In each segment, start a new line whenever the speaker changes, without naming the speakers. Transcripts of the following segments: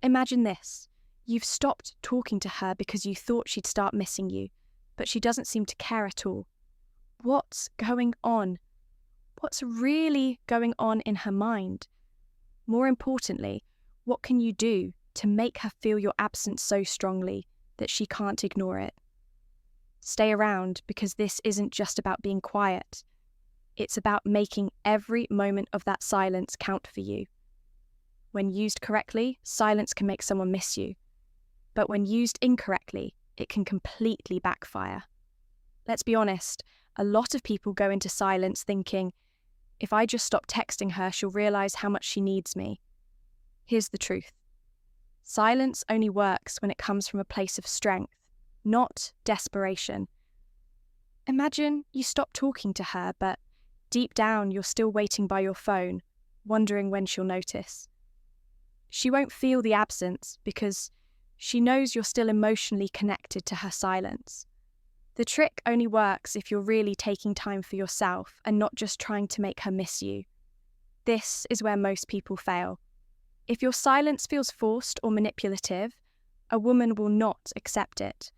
Imagine this. You've stopped talking to her because you thought she'd start missing you, but she doesn't seem to care at all. What's going on? What's really going on in her mind? More importantly, what can you do to make her feel your absence so strongly that she can't ignore it? Stay around, because this isn't just about being quiet. It's about making every moment of that silence count for you. When used correctly, silence can make someone miss you. But when used incorrectly, it can completely backfire. Let's be honest, a lot of people go into silence thinking, if I just stop texting her, she'll realize how much she needs me. Here's the truth. Silence only works when it comes from a place of strength, not desperation. Imagine you stop talking to her, but deep down you're still waiting by your phone, wondering when she'll notice. She won't feel the absence because she knows you're still emotionally connected to her silence. The trick only works if you're really taking time for yourself and not just trying to make her miss you. This is where most people fail. If your silence feels forced or manipulative, a woman will not accept it.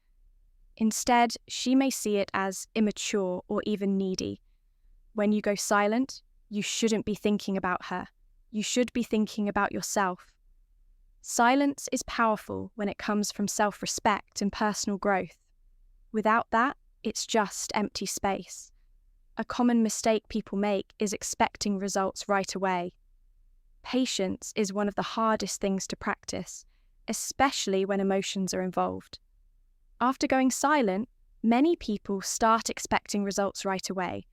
Instead, she may see it as immature or even needy. When you go silent, you shouldn't be thinking about her. You should be thinking about yourself. Silence is powerful when it comes from self-respect and personal growth. Without that, it's just empty space. A common mistake people make is expecting results right away. Patience is one of the hardest things to practice, especially when emotions are involved. After going silent, many people start expecting results right away.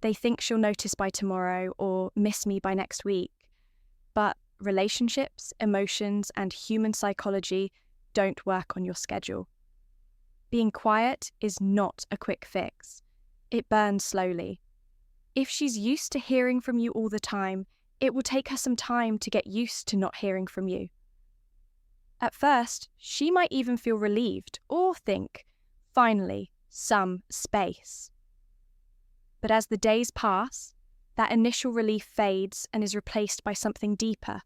They think she'll notice by tomorrow or miss me by next week. But relationships, emotions, and human psychology don't work on your schedule. Being quiet is not a quick fix. It burns slowly. If she's used to hearing from you all the time, it will take her some time to get used to not hearing from you. At first, she might even feel relieved or think, finally, some space. But as the days pass, that initial relief fades and is replaced by something deeper: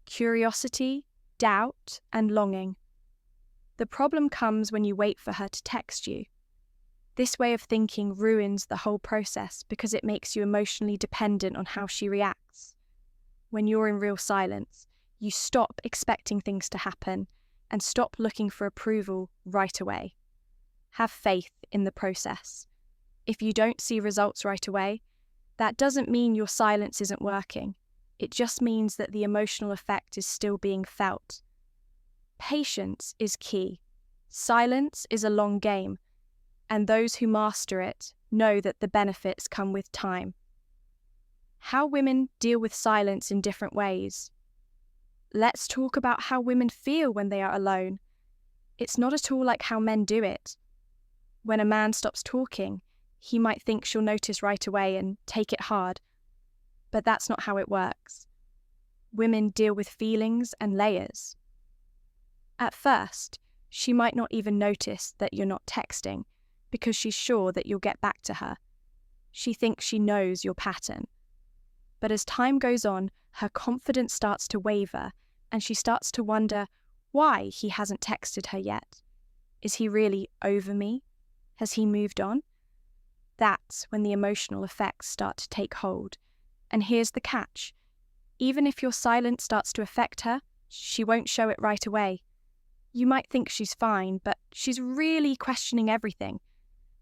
curiosity, doubt, and longing. The problem comes when you wait for her to text you. This way of thinking ruins the whole process because it makes you emotionally dependent on how she reacts. When you're in real silence, you stop expecting things to happen and stop looking for approval right away. Have faith in the process. If you don't see results right away, that doesn't mean your silence isn't working. It just means that the emotional effect is still being felt. Patience is key. Silence is a long game, and those who master it know that the benefits come with time. How women deal with silence in different ways. Let's talk about how women feel when they are alone. It's not at all like how men do it. When a man stops talking, he might think she'll notice right away and take it hard. But that's not how it works. Women deal with feelings and layers. At first, she might not even notice that you're not texting because she's sure that you'll get back to her. She thinks she knows your pattern. But as time goes on, her confidence starts to waver and she starts to wonder why he hasn't texted her yet. Is he really over me? Has he moved on? That's when the emotional effects start to take hold. And here's the catch. Even if your silence starts to affect her, she won't show it right away. You might think she's fine, but she's really questioning everything.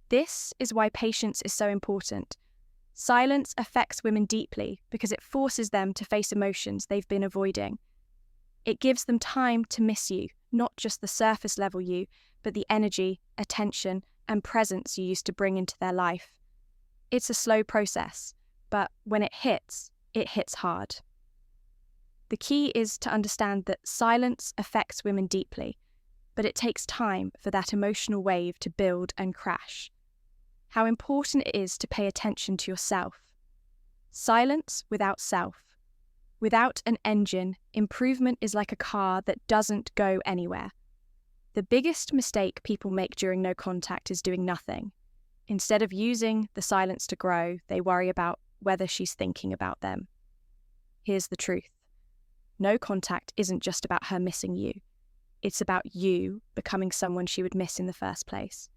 This is why patience is so important. Silence affects women deeply because it forces them to face emotions they've been avoiding. It gives them time to miss you, not just the surface level you, but the energy, attention, and presence you used to bring into their life. It's a slow process, but when it hits hard. The key is to understand that silence affects women deeply, but it takes time for that emotional wave to build and crash. How important it is to pay attention to yourself. Silence without self. Without an engine, improvement is like a car that doesn't go anywhere. The biggest mistake people make during no contact is doing nothing. Instead of using the silence to grow, they worry about whether she's thinking about them. Here's the truth. No contact isn't just about her missing you. It's about you becoming someone she would miss in the first place.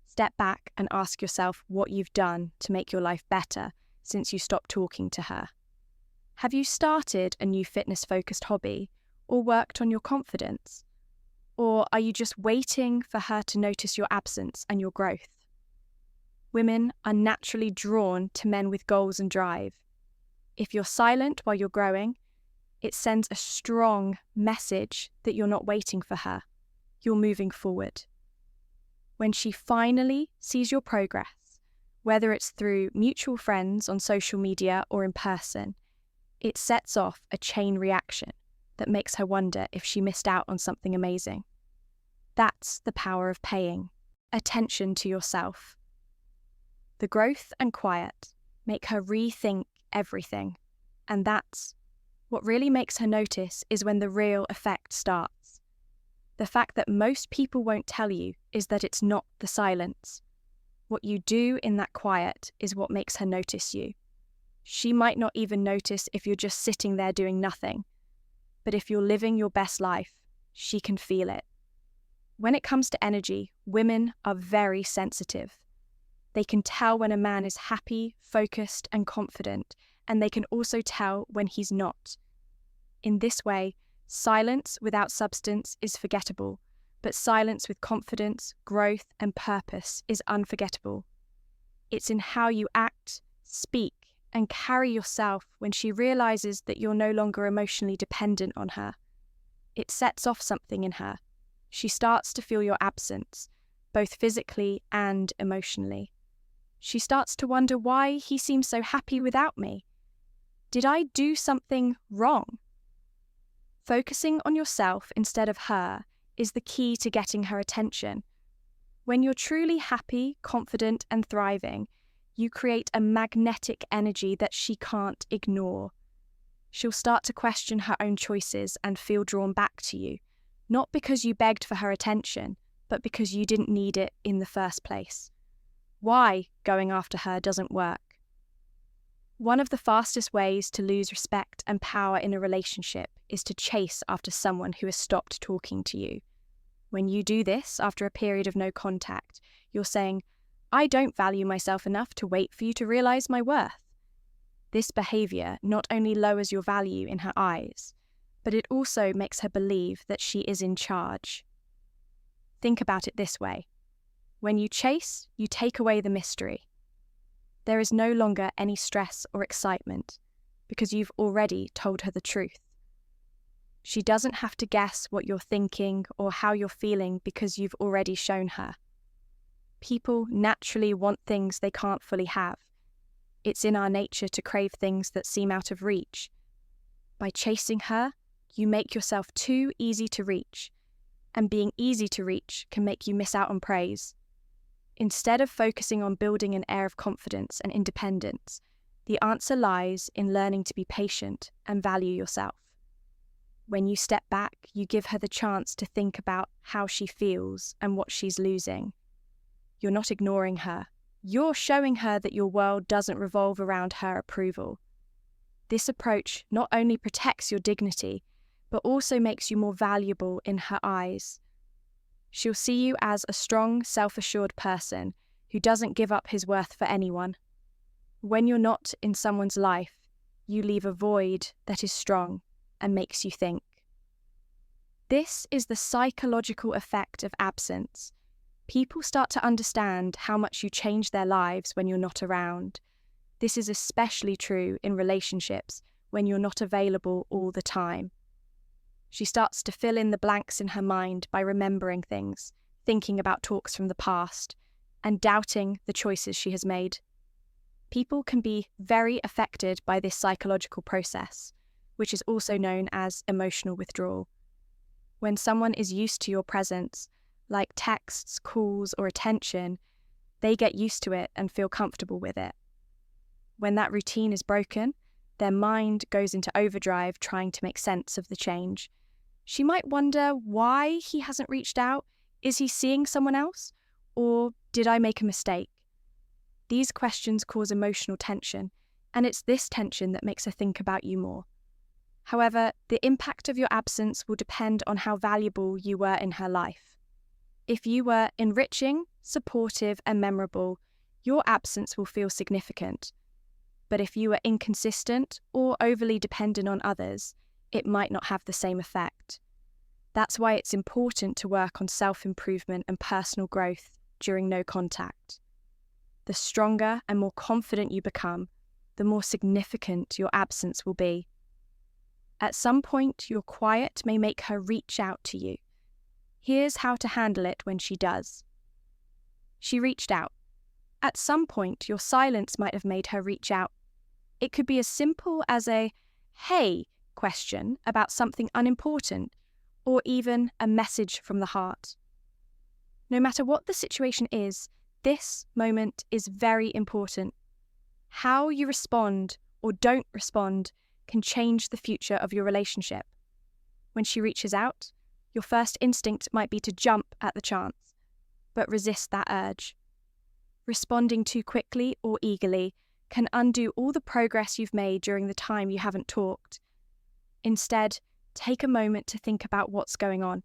Step back and ask yourself what you've done to make your life better since you stopped talking to her. Have you started a new fitness-focused hobby or worked on your confidence? Or are you just waiting for her to notice your absence and your growth? Women are naturally drawn to men with goals and drive. If you're silent while you're growing, it sends a strong message that you're not waiting for her. You're moving forward. When she finally sees your progress, whether it's through mutual friends on social media or in person, it sets off a chain reaction that makes her wonder if she missed out on something amazing. That's the power of paying attention to yourself. The growth and quiet make her rethink everything, and that's what really makes her notice is when the real effect starts. The fact that most people won't tell you is that it's not the silence. What you do in that quiet is what makes her notice you. She might not even notice if you're just sitting there doing nothing, but if you're living your best life, she can feel it. When it comes to energy, women are very sensitive. They can tell when a man is happy, focused, and confident, and they can also tell when he's not. In this way, silence without substance is forgettable, but silence with confidence, growth, and purpose is unforgettable. It's in how you act, speak, and carry yourself when she realizes that you're no longer emotionally dependent on her. It sets off something in her. She starts to feel your absence, both physically and emotionally. She starts to wonder why he seems so happy without me. Did I do something wrong? Focusing on yourself instead of her is the key to getting her attention. When you're truly happy, confident, and thriving, you create a magnetic energy that she can't ignore. She'll start to question her own choices and feel drawn back to you, not because you begged for her attention, but because you didn't need it in the first place. Why going after her doesn't work. One of the fastest ways to lose respect and power in a relationship is to chase after someone who has stopped talking to you. When you do this after a period of no contact, you're saying, I don't value myself enough to wait for you to realize my worth. This behavior not only lowers your value in her eyes, but it also makes her believe that she is in charge. Think about it this way. When you chase, you take away the mystery. There is no longer any stress or excitement because you've already told her the truth. She doesn't have to guess what you're thinking or how you're feeling because you've already shown her. People naturally want things they can't fully have. It's in our nature to crave things that seem out of reach. By chasing her, you make yourself too easy to reach, and being easy to reach can make you miss out on praise. Instead of focusing on building an air of confidence and independence, the answer lies in learning to be patient and value yourself. When you step back, you give her the chance to think about how she feels and what she's losing. You're not ignoring her. You're showing her that your world doesn't revolve around her approval. This approach not only protects your dignity, but also makes you more valuable in her eyes. She'll see you as a strong, self-assured person who doesn't give up his worth for anyone. When you're not in someone's life, you leave a void that is strong and makes you think. This is the psychological effect of absence. People start to understand how much you change their lives when you're not around. This is especially true in relationships when you're not available all the time. She starts to fill in the blanks in her mind by remembering things, thinking about talks from the past, and doubting the choices she has made. People can be very affected by this psychological process, which is also known as emotional withdrawal. When someone is used to your presence, like texts, calls, or attention, they get used to it and feel comfortable with it. When that routine is broken, their mind goes into overdrive trying to make sense of the change. She might wonder why he hasn't reached out. Is he seeing someone else? Or did I make a mistake? These questions cause emotional tension, and it's this tension that makes her think about you more. However, the impact of your absence will depend on how valuable you were in her life. If you were enriching, supportive, and memorable, your absence will feel significant. But if you were inconsistent or overly dependent on others, it might not have the same effect. That's why it's important to work on self-improvement and personal growth during no contact. The stronger and more confident you become, the more significant your absence will be. At some point, your quiet may make her reach out to you. Here's how to handle it when she does. She reached out. At some point, your silence might have made her reach out. It could be as simple as a "hey" question about something unimportant, or even a message from the heart. No matter what the situation is, this moment is very important. How you respond or don't respond can change the future of your relationship. When she reaches out, your first instinct might be to jump at the chance, but resist that urge. Responding too quickly or eagerly can undo all the progress you've made during the time you haven't talked. Instead, take a moment to think about what's going on.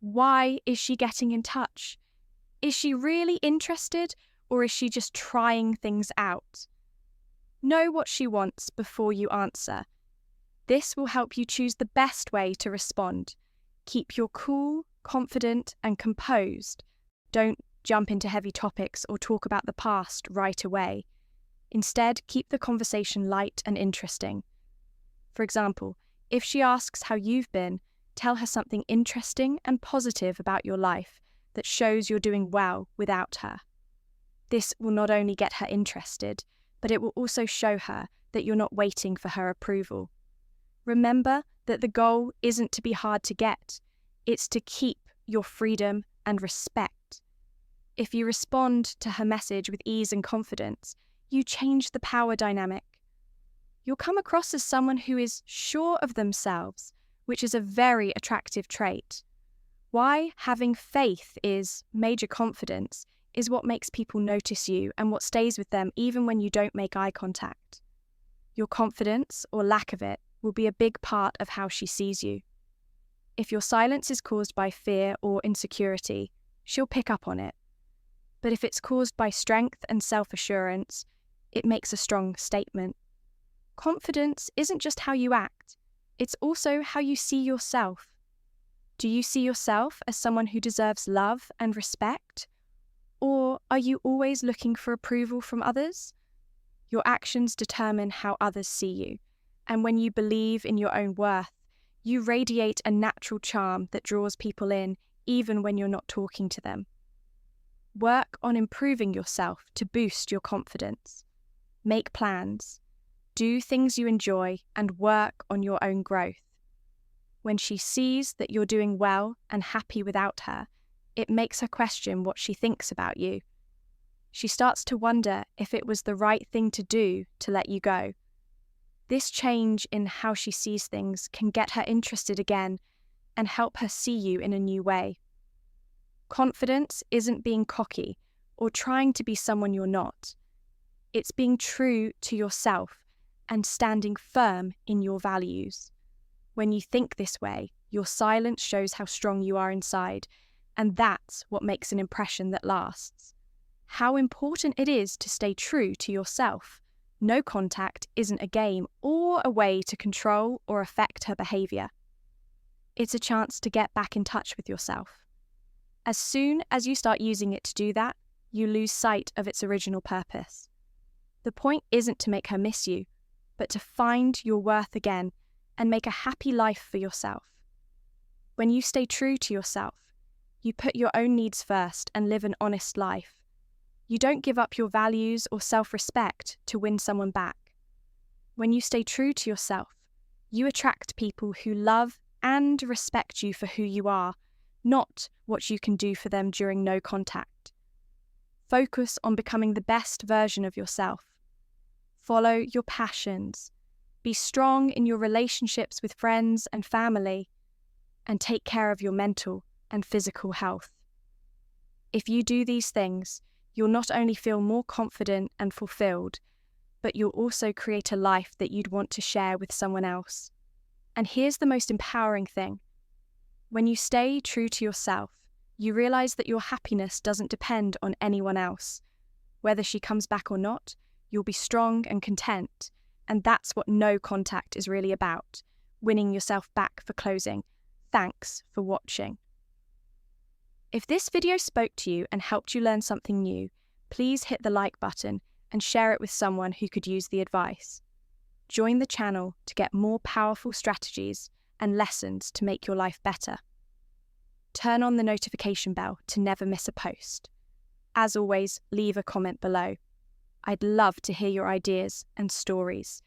Why is she getting in touch? Is she really interested, or is she just trying things out? Know what she wants before you answer. This will help you choose the best way to respond. Keep your cool, confident, and composed. Don't jump into heavy topics or talk about the past right away. Instead, keep the conversation light and interesting. For example, if she asks how you've been, tell her something interesting and positive about your life that shows you're doing well without her. This will not only get her interested, but it will also show her that you're not waiting for her approval. Remember that the goal isn't to be hard to get, it's to keep your freedom and respect. If you respond to her message with ease and confidence, you change the power dynamic. You'll come across as someone who is sure of themselves, which is a very attractive trait. Why having faith is major confidence is what makes people notice you and what stays with them even when you don't make eye contact. Your confidence, or lack of it, will be a big part of how she sees you. If your silence is caused by fear or insecurity, she'll pick up on it. But if it's caused by strength and self-assurance, it makes a strong statement. Confidence isn't just how you act, it's also how you see yourself. Do you see yourself as someone who deserves love and respect? Or are you always looking for approval from others? Your actions determine how others see you, and when you believe in your own worth, you radiate a natural charm that draws people in even when you're not talking to them. Work on improving yourself to boost your confidence. Make plans. Do things you enjoy and work on your own growth. When she sees that you're doing well and happy without her, it makes her question what she thinks about you. She starts to wonder if it was the right thing to do to let you go. This change in how she sees things can get her interested again and help her see you in a new way. Confidence isn't being cocky or trying to be someone you're not. It's being true to yourself and standing firm in your values. When you think this way, your silence shows how strong you are inside, and that's what makes an impression that lasts. How important it is to stay true to yourself. No contact isn't a game or a way to control or affect her behaviour. It's a chance to get back in touch with yourself. As soon as you start using it to do that, you lose sight of its original purpose. The point isn't to make her miss you, but to find your worth again and make a happy life for yourself. When you stay true to yourself, you put your own needs first and live an honest life. You don't give up your values or self-respect to win someone back. When you stay true to yourself, you attract people who love and respect you for who you are, not what you can do for them during no contact. Focus on becoming the best version of yourself. Follow your passions. Be strong in your relationships with friends and family, and take care of your mental and physical health. If you do these things, you'll not only feel more confident and fulfilled, but you'll also create a life that you'd want to share with someone else. And here's the most empowering thing. When you stay true to yourself, you realize that your happiness doesn't depend on anyone else. Whether she comes back or not, you'll be strong and content. And that's what no contact is really about, winning yourself back for closing. Thanks for watching. If this video spoke to you and helped you learn something new, please hit the like button and share it with someone who could use the advice. Join the channel to get more powerful strategies and lessons to make your life better. Turn on the notification bell to never miss a post. As always, leave a comment below. I'd love to hear your ideas and stories.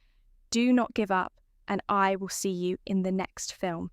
Do not give up, and I will see you in the next film.